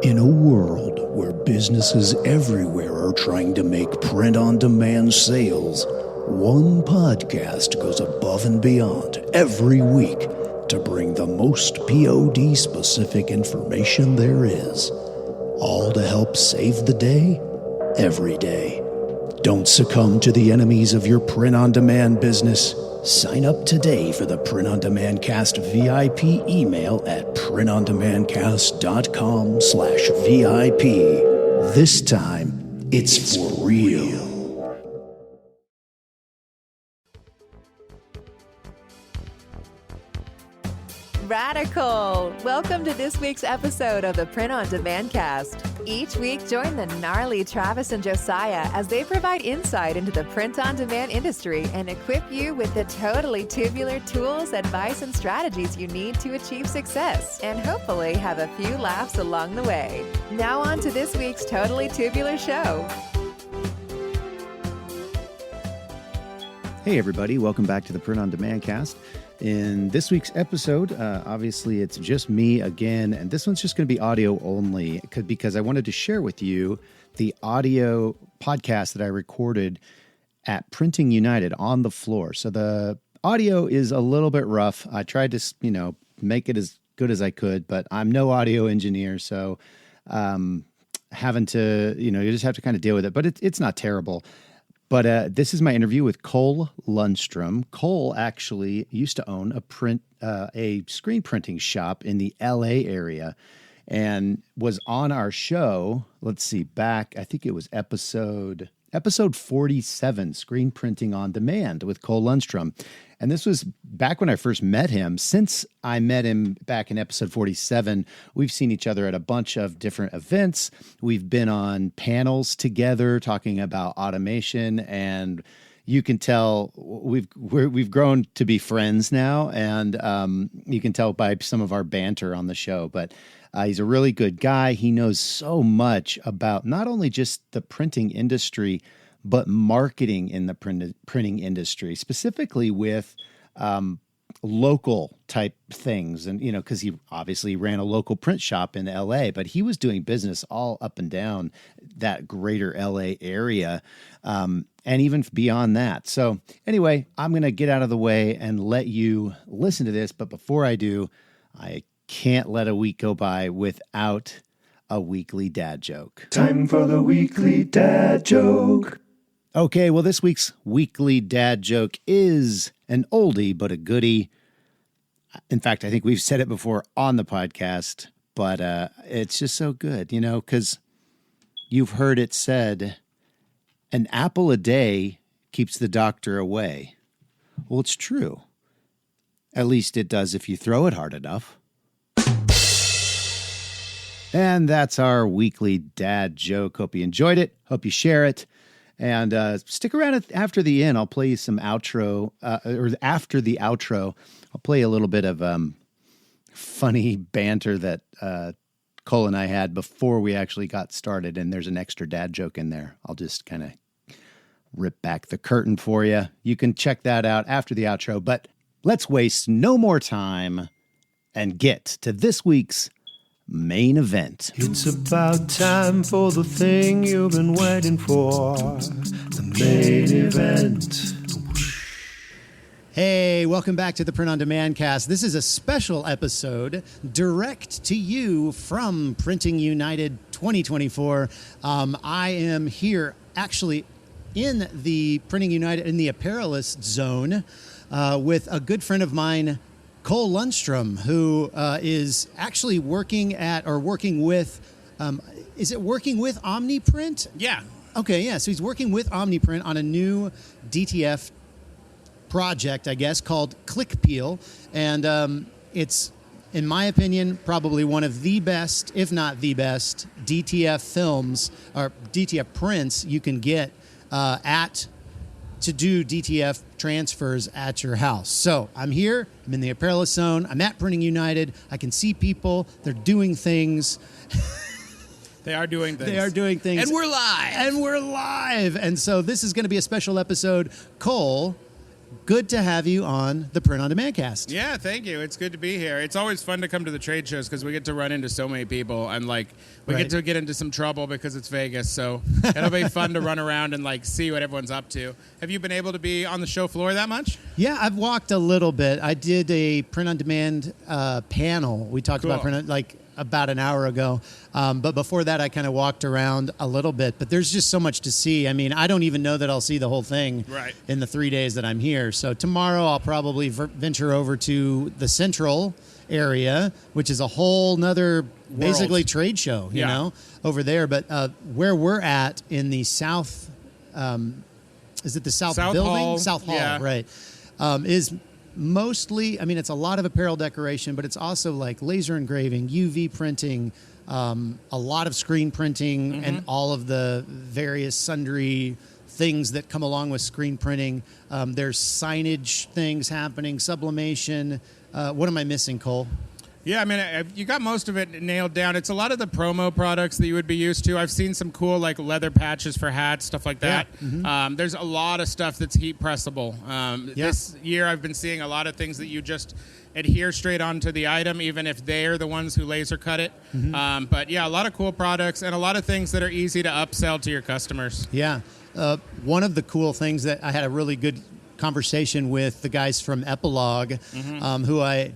In a world where businesses everywhere are trying to make print-on-demand sales, one podcast goes above and beyond every week to bring the most POD-specific information there is, all to help save the day, every day. Don't succumb to the enemies of your print-on-demand business. Sign up today for the Print On Demand Cast VIP email at printondemandcast.com/VIP. This time, it's for real. Radical! Welcome to this week's episode of the Print On Demand Cast. Each week, join the gnarly Travis and Josiah as they provide insight into the print-on-demand industry and equip you with the totally tubular tools, advice, and strategies you need to achieve success, and hopefully have a few laughs along the way. Now on to this week's Totally Tubular show. Hey everybody, welcome back to the Print On Demand Cast. In this week's episode, obviously it's just me again, and this one's just going to be audio only because I wanted to share with you the audio podcast that I recorded at Printing United on the floor. So the audio is a little bit rough. I tried to, make it as good as I could, but I'm no audio engineer, so having to, you just have to kind of deal with it, but it's not terrible. But this is my interview with Cole Lundstrom. Cole actually used to own a screen printing shop in the LA area and was on our show. Let's see, back, I think it was episode 47, Screen Printing on Demand with Cole Lundstrom. And this was back when I first met him. Since I met him back in episode 47, we've seen each other at a bunch of different events. We've been on panels together talking about automation, and you can tell we've grown to be friends now, and you can tell by some of our banter on the show. But he's a really good guy. He knows so much about not only just the printing industry, but marketing in the printing industry, specifically with local type things. And, because he obviously ran a local print shop in LA, but he was doing business all up and down that greater LA area, and even beyond that. So anyway, I'm going to get out of the way and let you listen to this. But before I do, I can't let a week go by without a weekly dad joke. Time for the weekly dad joke. Okay, well, this week's weekly dad joke is an oldie but a goodie. In fact, I think we've said it before on the podcast, but it's just so good, because you've heard it said, an apple a day keeps the doctor away. Well, it's true. At least it does if you throw it hard enough. And that's our weekly dad joke. Hope you enjoyed it. Hope you share it. And stick around after the end. I'll play you some outro, or after the outro, I'll play a little bit of funny banter that Cole and I had before we actually got started. And there's an extra dad joke in there. I'll just kind of rip back the curtain for you. You can check that out after the outro. But let's waste no more time and get to this week's main event. It's about time for the thing you've been waiting for, the main event. Hey, welcome back to the Print On Demand Cast. This is a special episode direct to you from Printing United 2024. I am here actually in the Printing United, in the Apparelist zone, with a good friend of mine, Cole Lundstrom, who is actually working with Omniprint? Yeah. Okay, yeah. So he's working with Omniprint on a new DTF project, I guess, called Click Peel. And it's, in my opinion, probably one of the best, if not the best, DTF films or DTF prints you can get to do DTF transfers at your house. So I'm here, I'm in the Apparelist zone, I'm at Printing United, I can see people, they're doing things. They are doing things. They are doing things. And we're live. And we're live. And so this is going to be a special episode. Cole, good to have you on the Print on Demand cast. Yeah, thank you. It's good to be here. It's always fun to come to the trade shows because we get to run into so many people and we get to get into some trouble because it's Vegas. So it'll be fun to run around and see what everyone's up to. Have you been able to be on the show floor that much? Yeah, I've walked a little bit. I did a Print on Demand panel. We talked about print about an hour ago. But before that, I kind of walked around a little bit. But there's just so much to see. I mean, I don't even know that I'll see the whole thing in the 3 days that I'm here. So tomorrow, I'll probably venture over to the central area, which is a whole nother basically trade show, you know, over there. But where we're at in the south, is it the south building? Hall. South Hall, right, is mostly, I mean, it's a lot of apparel decoration, but it's also like laser engraving, UV printing, a lot of screen printing, and all of the various sundry things that come along with screen printing. There's signage things happening, sublimation. What am I missing, Cole? Yeah, I mean, you got most of it nailed down. It's a lot of the promo products that you would be used to. I've seen some cool, leather patches for hats, stuff like that. Yeah. There's a lot of stuff that's heat pressable. This year, I've been seeing a lot of things that you just adhere straight onto the item, even if they're the ones who laser cut it. But yeah, a lot of cool products and a lot of things that are easy to upsell to your customers. Yeah. One of the cool things that I had a really good conversation with the guys from Epilogue, who I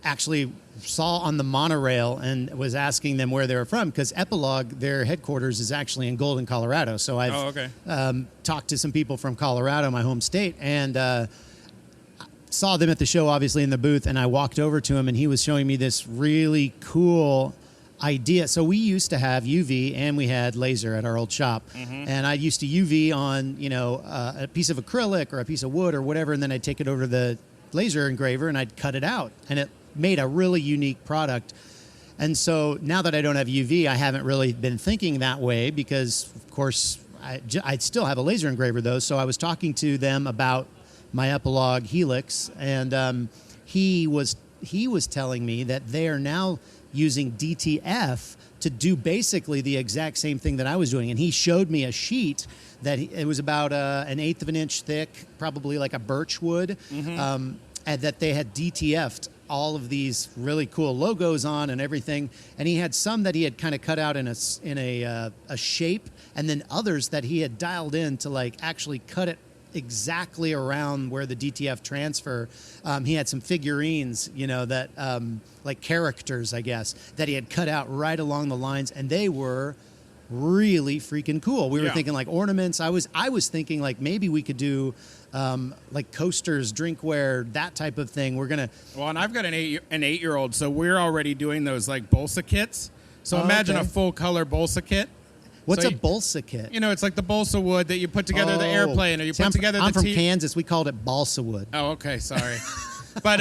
actually saw on the monorail and was asking them where they were from, because Epilogue, their headquarters is actually in Golden, Colorado. So I've talked to some people from Colorado, my home state, and saw them at the show, obviously, in the booth, and I walked over to him, and he was showing me this really cool idea. So we used to have UV and we had laser at our old shop, and I used to UV on, a piece of acrylic or a piece of wood or whatever, and then I'd take it over to the laser engraver and I'd cut it out, and it made a really unique product. And so now that I don't have UV, I haven't really been thinking that way because, of course, I still have a laser engraver, though. So I was talking to them about my Epilogue Helix, and he was telling me that they are now using DTF to do basically the exact same thing that I was doing. And he showed me a sheet that it was about an eighth of an inch thick, probably like a birch wood, and that they had DTF'd all of these really cool logos on and everything. And he had some that he had kind of cut out in a shape, and then others that he had dialed in to actually cut it exactly around where the DTF transfer. He had some figurines, that like characters, I guess, that he had cut out right along the lines, and they were really freaking cool. We were thinking ornaments. I was thinking maybe we could do coasters, drinkware, that type of thing. We're gonna. Well, and I've got an 8-year-old, so we're already doing those balsa kits. So imagine a full color balsa kit. What's a balsa kit? It's like the balsa wood that you put together the airplane, or you put together I'm from Kansas. We called it balsa wood. Oh, okay, sorry. but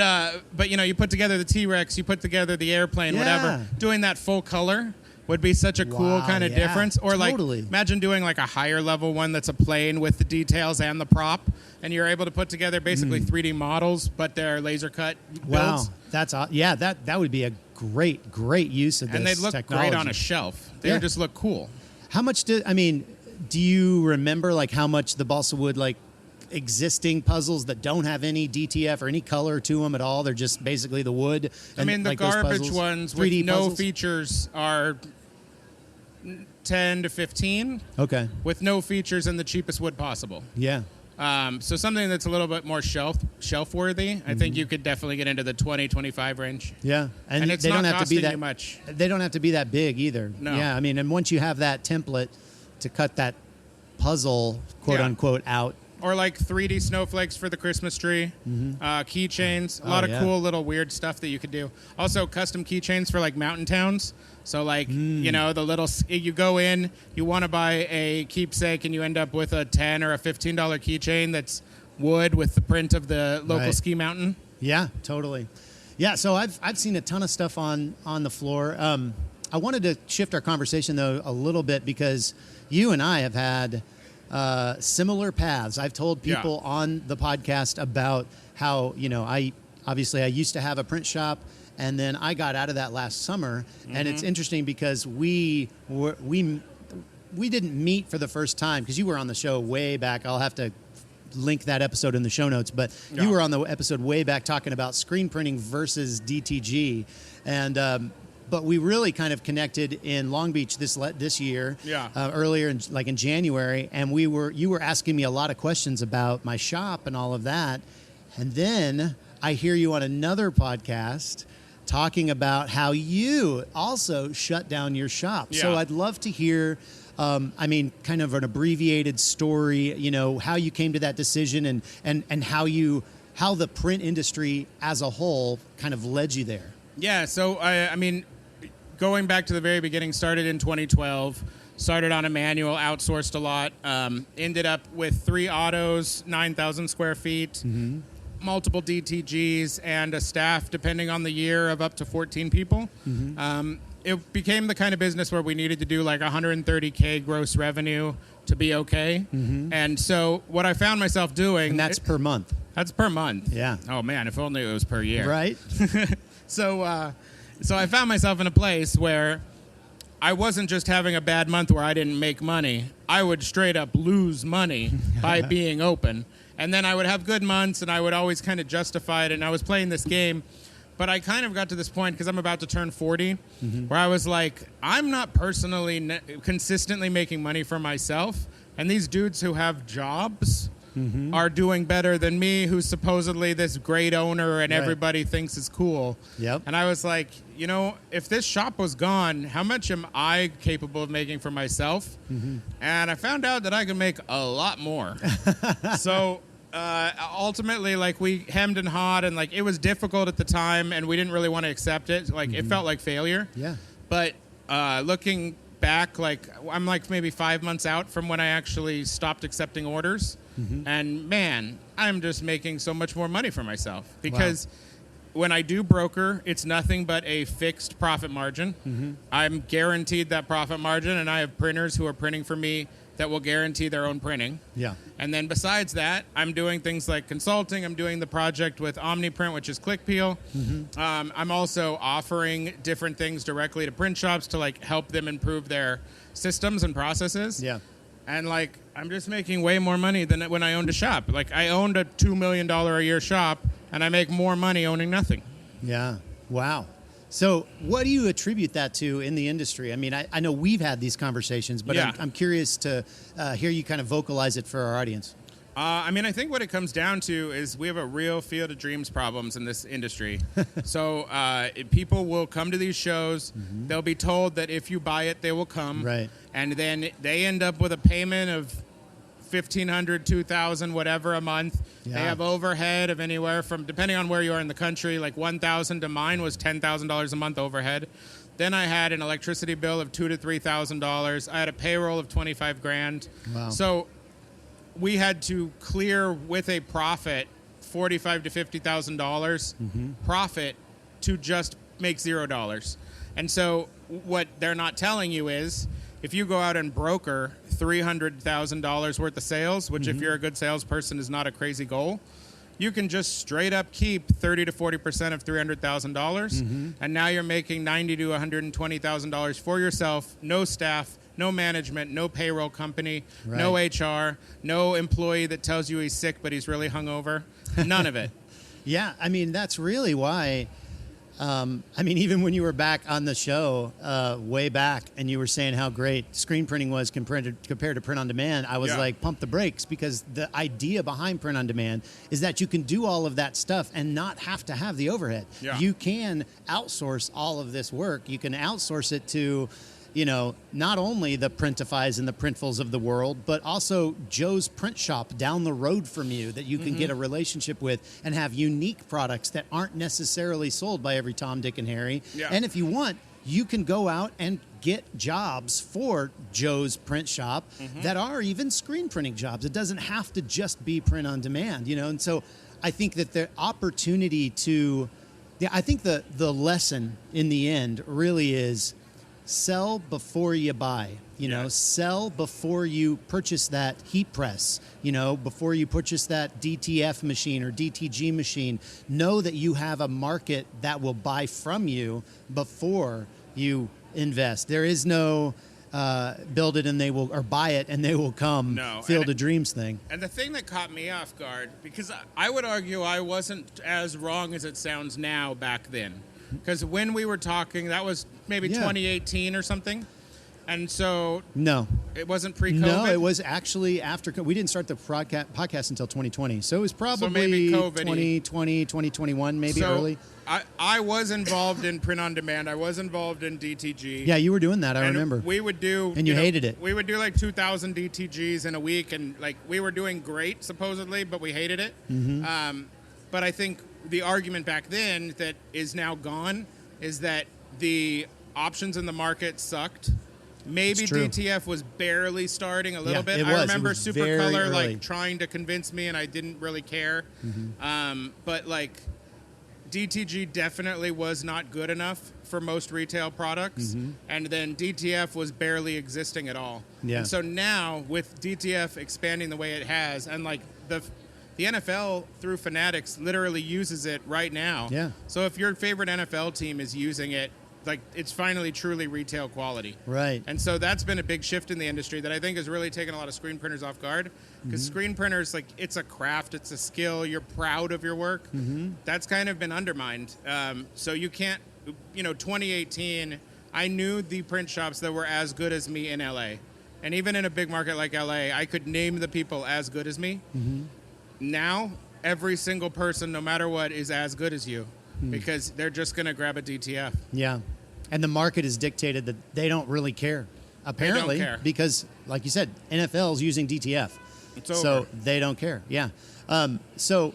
you put together the T-Rex, you put together the airplane, whatever. Doing that full color would be such a cool kind of difference. Or imagine doing a higher level one that's a plane with the details and the prop, and you're able to put together basically 3D models, but they're laser cut builds. Wow, that's that would be a great use of this. And they'd look technology. great on a shelf. They would just look cool. How much do you remember how much the balsa wood existing puzzles that don't have any DTF or any color to them at all? They're just basically the wood. And, the garbage ones with no features are 10 to 15. Okay. With no features and the cheapest wood possible. Yeah. So something that's a little bit more shelf worthy. I think you could definitely get into the 20, 25 range. Yeah. And it's they not don't have to be costing that you much. They don't have to be that big either. No. Yeah. And once you have that template to cut that puzzle, quote unquote, out. Or 3D snowflakes for the Christmas tree, keychains, a lot of cool little weird stuff that you could do. Also, custom keychains for mountain towns. So the little, you go in, you want to buy a keepsake, and you end up with a $10 or a $15 keychain that's wood with the print of the local ski mountain. Yeah, totally. Yeah, so I've seen a ton of stuff on the floor. I wanted to shift our conversation though a little bit because you and I have had similar paths. I've told people on the podcast about how, I used to have a print shop, and then I got out of that last summer. And it's interesting because we didn't meet for the first time, because you were on the show way back. I'll have to link that episode in the show notes. But you were on the episode way back talking about screen printing versus DTG, and but we really kind of connected in Long Beach this year, earlier in January, and you were asking me a lot of questions about my shop and all of that, and then I hear you on another podcast talking about how you also shut down your shop. Yeah. So I'd love to hear, kind of an abbreviated story, how you came to that decision and how the print industry as a whole kind of led you there. Yeah, so going back to the very beginning, started in 2012, started on a manual, outsourced a lot, ended up with 3 autos, 9,000 square feet, multiple DTGs, and a staff, depending on the year, of up to 14 people. It became the kind of business where we needed to do like 130K gross revenue to be okay. And so what I found myself doing... And that's per month. That's per month. Yeah. Oh, man, if only it was per year. Right. So I found myself in a place where I wasn't just having a bad month where I didn't make money. I would straight up lose money by being open. And then I would have good months, and I would always kind of justify it. And I was playing this game. But I kind of got to this point, because I'm about to turn 40, where I was like, I'm not personally consistently making money for myself. And these dudes who have jobs are doing better than me, who's supposedly this great owner and everybody thinks is cool. Yep. And I was like, if this shop was gone, how much am I capable of making for myself? And I found out that I can make a lot more. So ultimately, we hemmed and hawed, and it was difficult at the time, and we didn't really want to accept it. It felt like failure. Yeah. But looking back, I'm maybe 5 months out from when I actually stopped accepting orders. And man, I'm just making so much more money for myself, because when I do broker, it's nothing but a fixed profit margin. I'm guaranteed that profit margin, and I have printers who are printing for me that will guarantee their own printing. Yeah. And then besides that, I'm doing things like consulting. I'm doing the project with OmniPrint, which is ClickPeel. I'm also offering different things directly to print shops to help them improve their systems and processes. Yeah. And I'm just making way more money than when I owned a shop. I owned a $2 million a year shop, and I make more money owning nothing. Yeah. Wow. So what do you attribute that to in the industry? I know we've had these conversations, but I'm curious to hear you kind of vocalize it for our audience. I think what it comes down to is we have a real field of dreams problems in this industry. So people will come to these shows. They'll be told that if you buy it, they will come. Right. And then they end up with a payment of $1,500, $2,000, whatever a month. Yeah. They have overhead of anywhere from, depending on where you are in the country, $1,000 to mine was $10,000 a month overhead. Then I had an electricity bill of $2,000 to $3,000. I had a payroll of $25,000. Wow. So we had to clear with a profit $45,000 to $50,000 profit to just make $0. And so what they're not telling you is, if you go out and broker $300,000 worth of sales, which if you're a good salesperson is not a crazy goal, you can just straight up keep 30 to 40% of $300,000, and now you're making $90,000 to $120,000 for yourself, no staff, no management, no payroll company, no HR, no employee that tells you he's sick but he's really hungover, none of it. Yeah, that's really why. Even when you were back on the show way back, and you were saying how great screen printing was compared to print on demand, I was like, pump the brakes, because the idea behind print on demand is that you can do all of that stuff and not have to have the overhead. Yeah. You can outsource all of this work. You can outsource it to, not only the Printifies and the Printfuls of the world, but also Joe's print shop down the road from you that you can get a relationship with and have unique products that aren't necessarily sold by every Tom, Dick, and Harry. Yeah. And if you want, you can go out and get jobs for Joe's print shop that are even screen printing jobs. It doesn't have to just be print on demand, And so I think that the opportunity I think the lesson in the end really is, sell before you buy, sell before you purchase that heat press, before you purchase that DTF machine or DTG machine. Know that you have a market that will buy from you before you invest. There is no build it and they will, or buy it and they will come. No. Field of Dreams thing. And the thing that caught me off guard, because I would argue I wasn't as wrong as it sounds now back then. Because when we were talking, that was maybe 2018 or something. And so no, it wasn't pre-COVID. No, it was actually after. We didn't start the podcast until 2020. So it was probably maybe 2020, 2021, maybe early. I was involved in print on demand. I was involved in DTG. Yeah, you were doing that. I remember. We would do, and you hated it. We would do like 2,000 DTGs in a week, and like we were doing great supposedly, but we hated it. Mm-hmm. But I think the argument back then that is now gone is that the options in the market sucked. Maybe DTF was barely starting a little bit. I remember Supercolor like trying to convince me, and I didn't really care. Mm-hmm. But like DTG definitely was not good enough for most retail products, and then DTF was barely existing at all. Yeah. And so now with DTF expanding the way it has, and like the NFL through Fanatics literally uses it right now. Yeah. So if your favorite NFL team is using it, like it's finally truly retail quality. Right. And so that's been a big shift in the industry that I think has really taken a lot of screen printers off guard, because screen printers, like, it's a craft, it's a skill, you're proud of your work. That's kind of been undermined. So you can't, 2018, I knew the print shops that were as good as me in LA. And even in a big market like LA, I could name the people as good as me. Now, every single person, no matter what, is as good as you, because they're just going to grab a DTF. Yeah. And the market has dictated that they don't really care, apparently, care. Because, like you said, NFL's using DTF. It's over. So they don't care. Yeah. So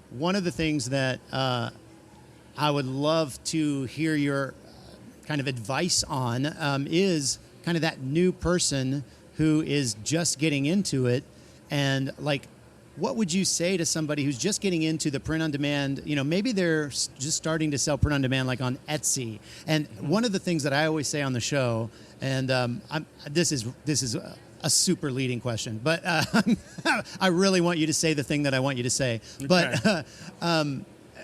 one of the things that I would love to hear your kind of advice on is kind of that new person who is just getting into it, and like, what would you say to somebody who's just getting into the print on demand? Maybe they're just starting to sell print on demand, like on Etsy. And one of the things that I always say on the show, and this is a super leading question, but I really want you to say the thing that I want you to say. Okay. But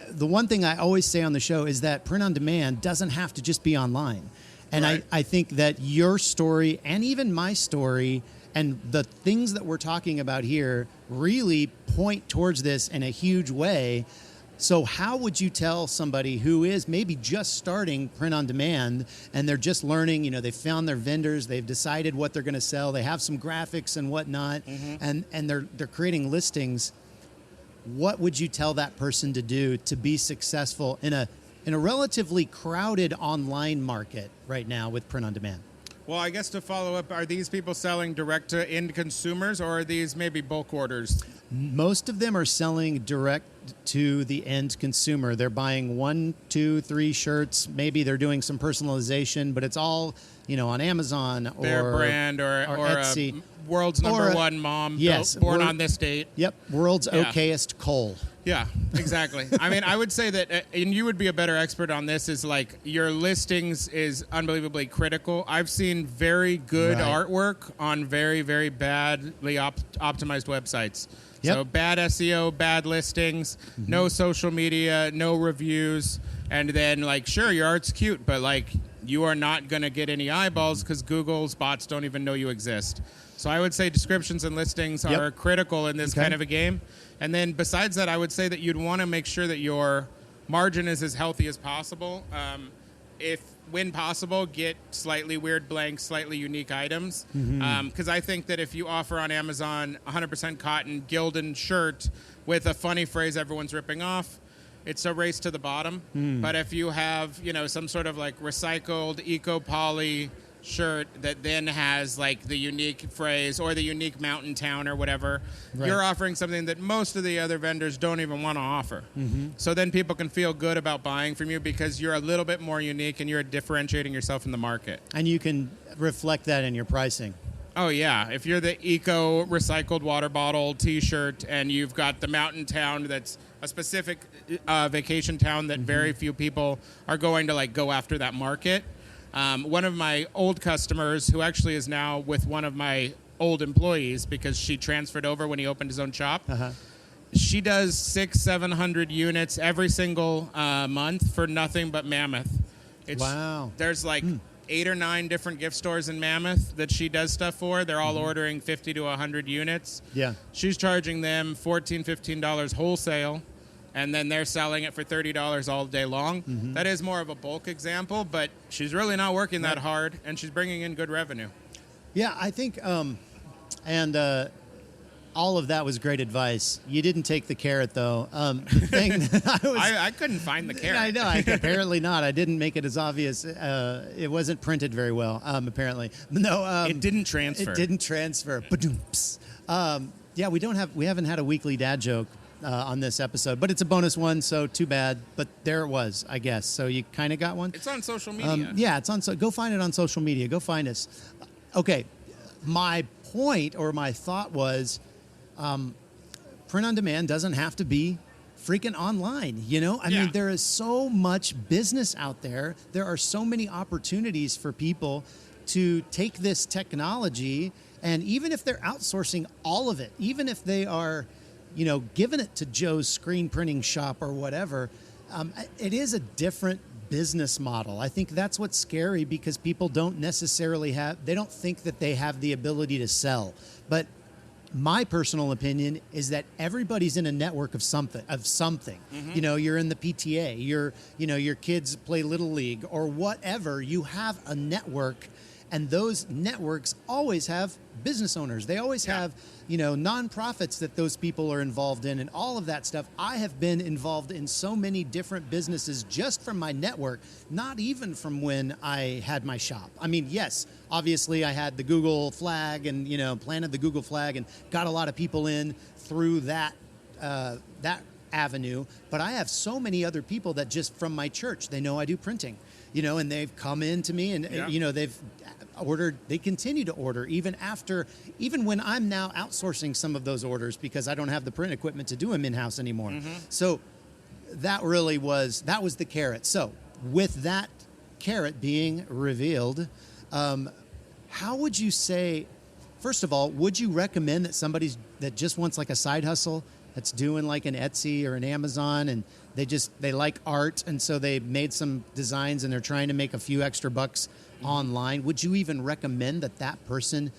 the one thing I always say on the show is that print on demand doesn't have to just be online. And right. I think that your story and even my story and the things that we're talking about here really point towards this in a huge way. So how would you tell somebody who is maybe just starting print on demand and they're just learning, they've found their vendors, they've decided what they're going to sell, they have some graphics and whatnot, and they're creating listings. What would you tell that person to do to be successful in a relatively crowded online market right now with print on demand? Well, I guess to follow up, are these people selling direct to end consumers, or are these maybe bulk orders? Most of them are selling direct to the end consumer. They're buying 1, 2, 3 shirts. Maybe they're doing some personalization, but it's all, on Amazon or Their brand or Etsy. World's number one mom, yes, born on this date. Yep, world's okayest Cole. Yeah, exactly. I mean, I would say that, and you would be a better expert on this, is like your listings is unbelievably critical. I've seen very good artwork on very, very badly optimized websites. Yep. So bad SEO, bad listings, no social media, no reviews, and then sure, your art's cute, but you are not going to get any eyeballs because Google's bots don't even know you exist. So I would say descriptions and listings are critical in this kind of a game. And then besides that, I would say that you'd want to make sure that your margin is as healthy as possible. If, when possible, get slightly weird blanks, slightly unique items. Because I think that if you offer on Amazon 100% cotton Gildan shirt with a funny phrase everyone's ripping off, it's a race to the bottom. But if you have, some sort of recycled eco-poly shirt that then has the unique phrase or the unique mountain town or whatever, you're offering something that most of the other vendors don't even want to offer. So then people can feel good about buying from you because you're a little bit more unique and you're differentiating yourself in the market. And you can reflect that in your pricing. Oh, yeah. If you're the eco recycled water bottle T-shirt and you've got the mountain town that's a specific vacation town that very few people are going to go after that market. One of my old customers, who actually is now with one of my old employees because she transferred over when he opened his own shop, she does 600-700 units every single month for nothing but Mammoth. Wow. There's 8 or 9 different gift stores in Mammoth that she does stuff for. They're all ordering 50 to 100 units. Yeah. She's charging them $14, $15 wholesale, and then they're selling it for $30 all day long. That is more of a bulk example, but she's really not working that hard, and she's bringing in good revenue. Yeah, I think, all of that was great advice. You didn't take the carrot, though. The thing that I couldn't find the carrot. I know, apparently not. I didn't make it as obvious. It wasn't printed very well, apparently. No, it didn't transfer. It didn't transfer. Ba-doomps. Yeah, we haven't had a weekly dad joke on this episode, but it's a bonus one, so too bad. But there it was, I guess. So you kind of got one. It's on social media. Yeah, it's on. So go find it on social media. Go find us. Okay, my point or my thought was, print on demand doesn't have to be freaking online. I mean, there is so much business out there. There are so many opportunities for people to take this technology, and even if they're outsourcing all of it, even if they are, giving it to Joe's screen printing shop or whatever, it is a different business model. I think that's what's scary, because people don't necessarily they don't think that they have the ability to sell. But my personal opinion is that everybody's in a network of something. You're in the PTA, your kids play Little League or whatever. You have a network, and those networks always have business owners. They always have, nonprofits that those people are involved in, and all of that stuff. I have been involved in so many different businesses just from my network, not even from when I had my shop. I mean, yes, obviously I had the Google flag and, planted the Google flag and got a lot of people in through that avenue. But I have so many other people that just from my church, they know I do printing, and they've come in to me and, they've ordered, they continue to order even when I'm now outsourcing some of those orders because I don't have the print equipment to do them in-house anymore. So that was the carrot. So with that carrot being revealed, how would you say, first of all, would you recommend that somebody that just wants like a side hustle that's doing like an Etsy or an Amazon, and they like art, and so they made some designs and they're trying to make a few extra bucks online, would you even recommend that person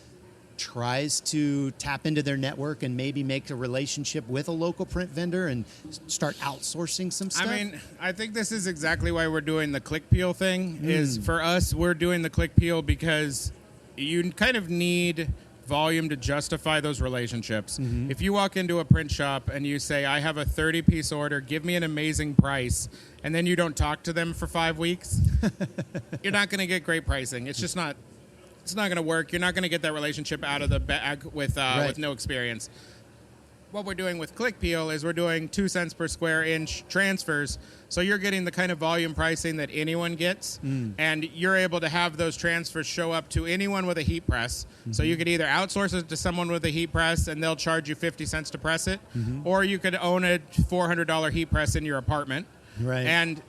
tries to tap into their network and maybe make a relationship with a local print vendor and start outsourcing some stuff? I mean, I think this is exactly why we're doing the click peel thing. Is for us, we're doing the click peel because you kind of need volume to justify those relationships. If you walk into a print shop and you say, I have a 30-piece order, give me an amazing price, and then you don't talk to them for 5 weeks, you're not going to get great pricing. It's just not, it's not going to work. You're not going to get that relationship out of the bag with no experience. What we're doing with ClickPeel is we're doing 2 cents per square inch transfers. So you're getting the kind of volume pricing that anyone gets, and you're able to have those transfers show up to anyone with a heat press. So you could either outsource it to someone with a heat press and they'll charge you 50 cents to press it, or you could own a $400 heat press in your apartment. Right. And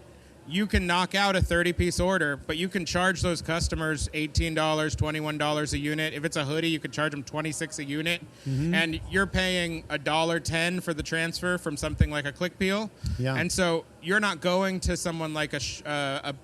you can knock out a 30-piece order, but you can charge those customers $18, $21 a unit. If it's a hoodie, you could charge them $26 a unit. And you're paying $1.10 for the transfer from something like a ClickPeel. Yeah. And so you're not going to someone like a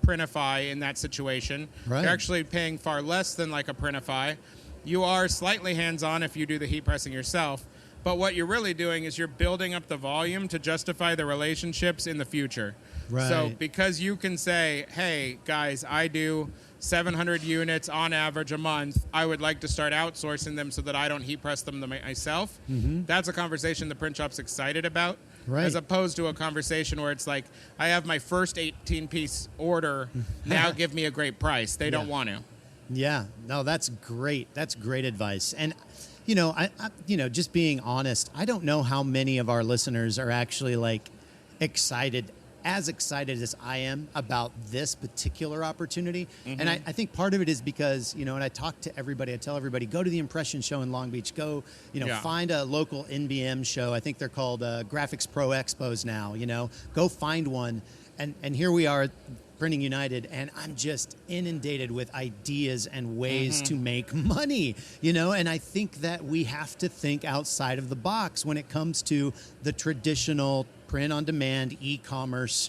Printify in that situation. Right. You're actually paying far less than like a Printify. You are slightly hands-on if you do the heat pressing yourself. But what you're really doing is you're building up the volume to justify the relationships in the future. Right. So because you can say, hey, guys, I do 700 units on average a month. I would like to start outsourcing them so that I don't heat press them myself. That's a conversation the print shop's excited about. Right. As opposed to a conversation where it's like, I have my first 18-piece order. Now give me a great price. They don't want to. Yeah. No, that's great. That's great advice. And I just being honest, I don't know how many of our listeners are actually like excited as I am about this particular opportunity. And I think part of it is because, and I talk to everybody, I tell everybody, go to the Impression Show in Long Beach, go, find a local NBM show. I think they're called Graphics Pro Expos now, go find one. And here we are, Printing United, and I'm just inundated with ideas and ways to make money, and I think that we have to think outside of the box when it comes to the traditional print-on-demand e-commerce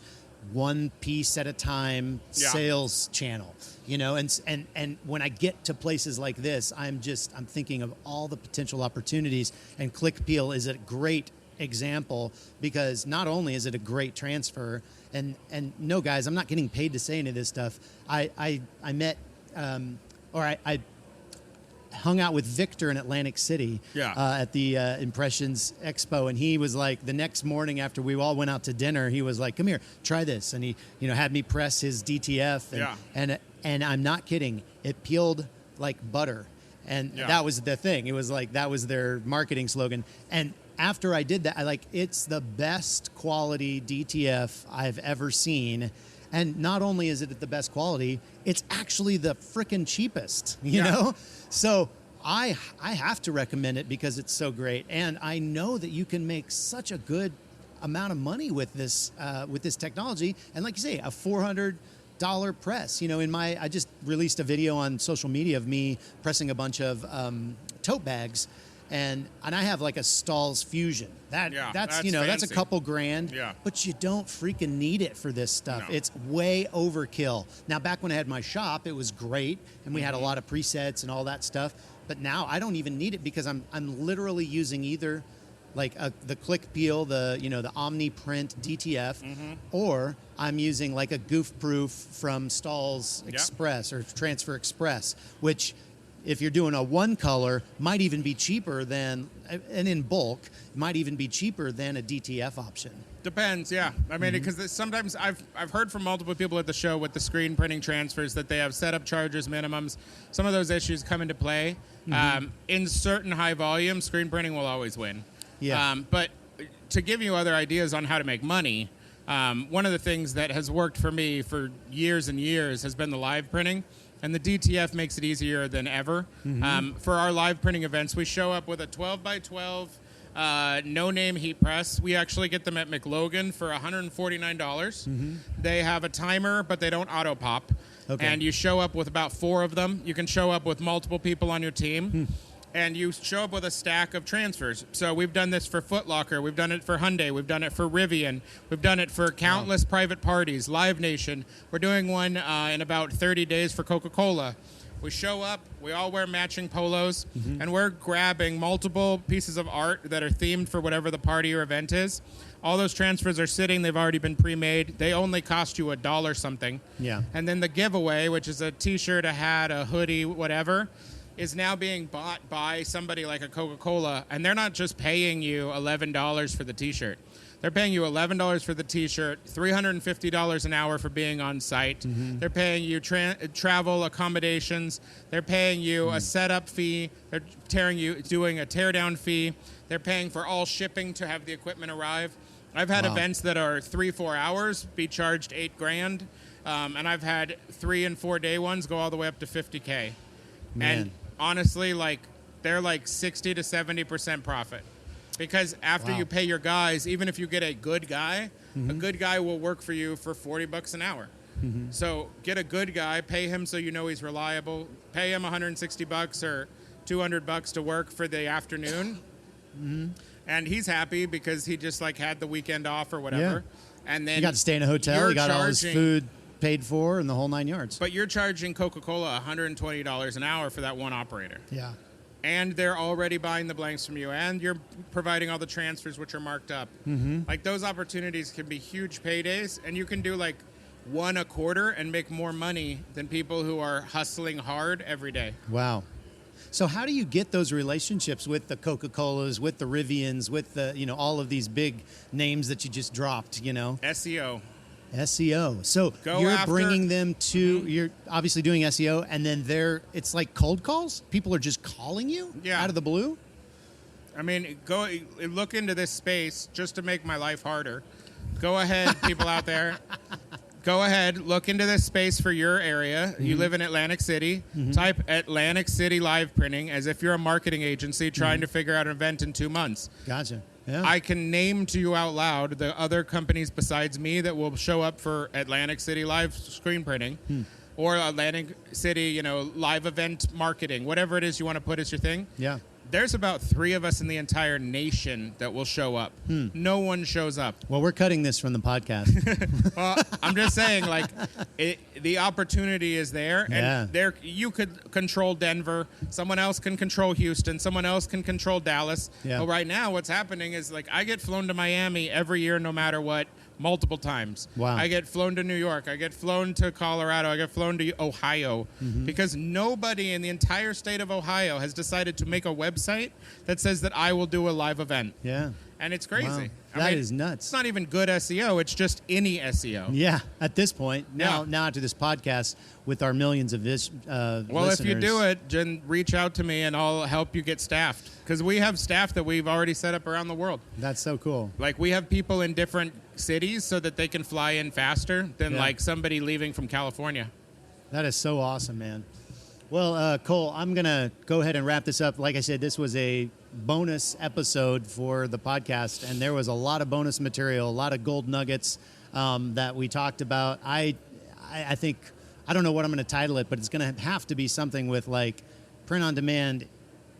one piece at a time sales channel, you know, and when I get to places like this, I'm thinking of all the potential opportunities, and ClickPeel is a great example, because not only is it a great transfer, and no, guys, I'm not getting paid to say any of this stuff. I met I hung out with Victor in Atlantic City at the Impressions Expo, and he was like, the next morning after we all went out to dinner, he was like, come here, try this, and he, you know, had me press his DTF, and I'm not kidding, it peeled like butter, and that was the thing. It was like, that was their marketing slogan. And after I did that, it's the best quality DTF I've ever seen. And not only is it the best quality, it's actually the frickin' cheapest, you know? So I have to recommend it because it's so great. And I know that you can make such a good amount of money with this technology. And like you say, a $400 press, you know, I just released a video on social media of me pressing a bunch of tote bags. And I have like a Stahl's Fusion. That's you know, fancy. That's a couple grand. Yeah. But you don't freaking need it for this stuff. No. It's way overkill. Now, back when I had my shop, it was great, and we had a lot of presets and all that stuff. But now I don't even need it, because I'm literally using either like the ClickPeel, the Omni Print DTF, or I'm using like a Goof Proof from Stahl's Express or Transfer Express, which, if you're doing a one color, might even be cheaper than, and in bulk, might even be cheaper than a DTF option. Depends, yeah. I mean, because sometimes I've heard from multiple people at the show with the screen printing transfers that they have setup charges, minimums. Some of those issues come into play. In certain high volume, screen printing will always win. Yeah. But to give you other ideas on how to make money, one of the things that has worked for me for years and years has been the live printing. And the DTF makes it easier than ever. For our live printing events, we show up with a 12x12 no-name heat press. We actually get them at McLogan for $149. They have a timer, but they don't auto-pop. Okay. And you show up with about 4 of them. You can show up with multiple people on your team. And you show up with a stack of transfers. So we've done this for Foot Locker. We've done it for Hyundai. We've done it for Rivian. We've done it for countless private parties, Live Nation. We're doing one in about 30 days for Coca-Cola. We show up, we all wear matching polos, and we're grabbing multiple pieces of art that are themed for whatever the party or event is. All those transfers are sitting. They've already been pre-made. They only cost you $1 something. Yeah. And then the giveaway, which is a T-shirt, a hat, a hoodie, whatever, is now being bought by somebody like a Coca-Cola, and they're not just paying you $11 for the T-shirt. They're paying you $11 for the T-shirt, $350 an hour for being on site. They're paying you travel accommodations. They're paying you a setup fee. They're doing a teardown fee. They're paying for all shipping to have the equipment arrive. I've had events that are 3-4 hours be charged $8,000, and I've had 3 and 4 day ones go all the way up to $50K. And honestly, like, they're like 60 to 70% profit, because after you pay your guys, even if you get a good guy will work for you for $40 an hour. So get a good guy, pay him so you know he's reliable, pay him $160 or $200 to work for the afternoon, and he's happy because he just like had the weekend off or whatever. And then he got to stay in a hotel, he got all his food paid for and the whole 9 yards. But you're charging Coca-Cola $120 an hour for that one operator. Yeah. And they're already buying the blanks from you, and you're providing all the transfers, which are marked up. Like, those opportunities can be huge paydays, and you can do like one a quarter and make more money than people who are hustling hard every day. Wow. So how do you get those relationships with the Coca-Colas, with the Rivians, with the, you know, all of these big names that you just dropped, you know? SEO. So you're bringing them to, you're obviously doing SEO, and then it's like cold calls? People are just calling you out of the blue? I mean, go look into this space just to make my life harder. Go ahead, people out there. Go ahead, look into this space for your area. You live in Atlantic City. Type Atlantic City Live Printing as if you're a marketing agency trying to figure out an event in 2 months. Gotcha. Yeah. I can name to you out loud the other companies besides me that will show up for Atlantic City Live screen printing or Atlantic City, you know, live event marketing, whatever it is you want to put as your thing. Yeah. There's about 3 of us in the entire nation that will show up. No one shows up. Well, we're cutting this from the podcast. Well, I'm just saying, like, the opportunity is there, and Yeah. you could control Denver. Someone else can control Houston. Someone else can control Dallas. Yeah. But right now, what's happening is, like, I get flown to Miami every year, no matter what, multiple times. Wow. I get flown to New York. I get flown to Colorado. I get flown to Ohio because nobody in the entire state of Ohio has decided to make a website that says that I will do a live event. Yeah. And it's crazy. Wow. I That mean, is nuts. It's not even good SEO. It's just any SEO. Yeah, at this point, now Yeah. after this podcast, with our millions of Well, listeners. if you do it, then reach out to me and I'll help you get staffed. Because we have staff that we've already set up around the world. That's so cool. Like, we have people in different cities so that they can fly in faster than Yeah. like somebody leaving from California. That is so awesome, man. Well, Cole, I'm going to go ahead and wrap this up. Like I said, this was a bonus episode for the podcast, and there was a lot of bonus material, a lot of gold nuggets that we talked about. I think, I don't know what I'm going to title it, but it's going to have to be something with like print on demand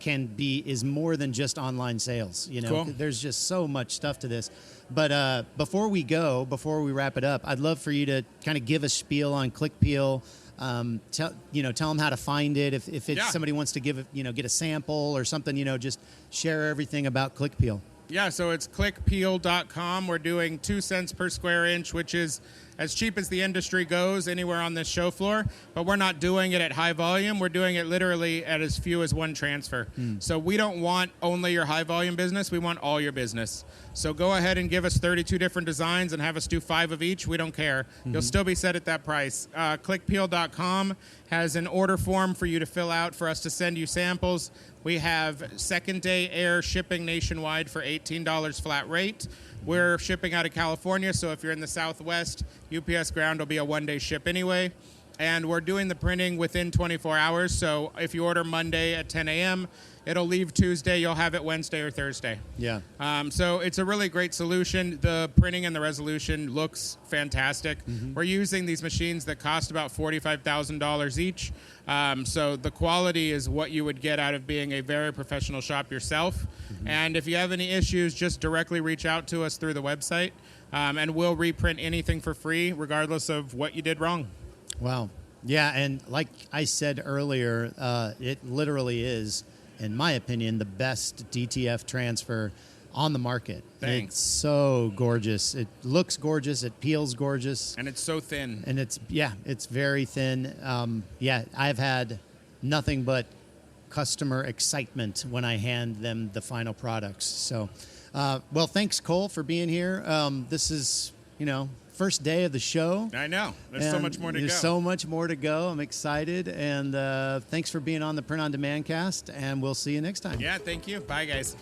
is more than just online sales. You know, Cool. There's just so much stuff to this. But before we wrap it up, I'd love for you to kind of give a spiel on ClickPeel. Tell them how to find it. If it's Yeah. somebody wants to get a sample or something, just share everything about ClickPeel. Yeah, so it's clickpeel.com. We're doing 2 cents per square inch, which is as cheap as the industry goes anywhere on this show floor. But we're not doing it at high volume. We're doing it literally at as few as 1 transfer. So we don't want only your high volume business. We want all your business. So go ahead and give us 32 different designs and have us do 5 of each. We don't care. You'll still be set at that price. Clickpeel.com has an order form for you to fill out for us to send you samples. We have second-day air shipping nationwide for $18 flat rate. We're shipping out of California, so if you're in the Southwest, UPS Ground will be a 1-day ship anyway. And we're doing the printing within 24 hours, so if you order Monday at 10 a.m., it'll leave Tuesday. You'll have it Wednesday or Thursday. Yeah. So it's a really great solution. The printing and the resolution looks fantastic. We're using these machines that cost about $45,000 each. So the quality is what you would get out of being a very professional shop yourself. And if you have any issues, just directly reach out to us through the website, and we'll reprint anything for free, regardless of what you did wrong. Wow. Yeah, and like I said earlier, it literally is, in my opinion, the best DTF transfer on the market. Thanks. It's so gorgeous. It looks gorgeous. It peels gorgeous. And it's so thin. And it's very thin. I've had nothing but customer excitement when I hand them the final products. So, well, thanks, Cole, for being here. This is, first day of the show. I know. There's so And much more to go. There's so much more to go. I'm excited. And thanks for being on the Print on Demand cast. And we'll see you next time. Yeah, thank you. Bye, guys.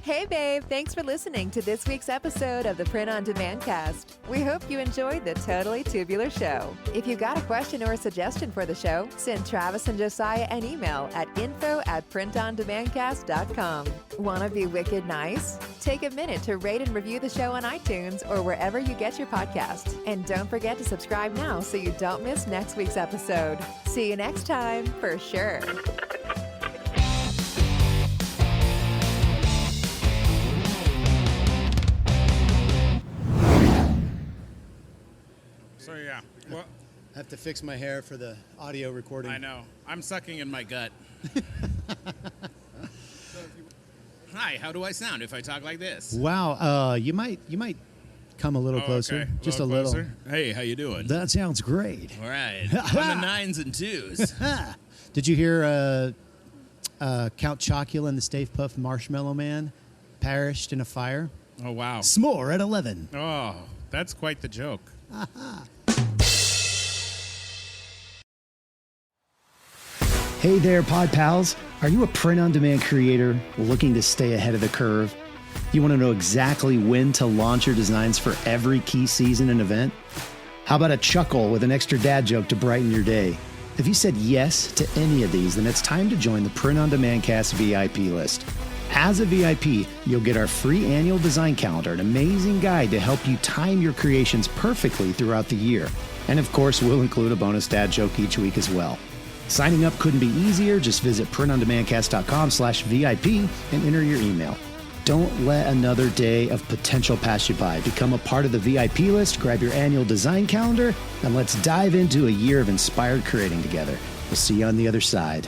Hey, babe, thanks for listening to this week's episode of the Print on Demand cast. We hope you enjoyed the Totally Tubular Show. If you got a question or a suggestion for the show, send Travis and Josiah an email at info@printondemandcast.com. Want to be wicked nice? Take a minute to rate and review the show on iTunes or wherever you get your podcasts. And don't forget to subscribe now so you don't miss next week's episode. See you next time, for sure. So, yeah. Well, I have to fix my hair for the audio recording. I know. I'm sucking in my gut. Hi, how do I sound if I talk like this? Wow. You might come a little closer. Okay. Just a little. Closer. Hey, how you doing? That sounds great. All right. On the 9s and 2s. Did you hear Count Chocula and the Stay Puft Marshmallow Man perished in a fire? Oh, wow. S'more at 11. Oh, that's quite the joke. Hey there, Pod Pals. Are you a print-on-demand creator looking to stay ahead of the curve? You want to know exactly when to launch your designs for every key season and event? How about a chuckle with an extra dad joke to brighten your day? If you said yes to any of these, then it's time to join the Print on Demand Cast VIP list. As a VIP, you'll get our free annual design calendar, an amazing guide to help you time your creations perfectly throughout the year. And of course, we'll include a bonus dad joke each week as well. Signing up couldn't be easier. Just visit printondemandcast.com/VIP and enter your email. Don't let another day of potential pass you by. Become a part of the VIP list, grab your annual design calendar, and let's dive into a year of inspired creating together. We'll see you on the other side.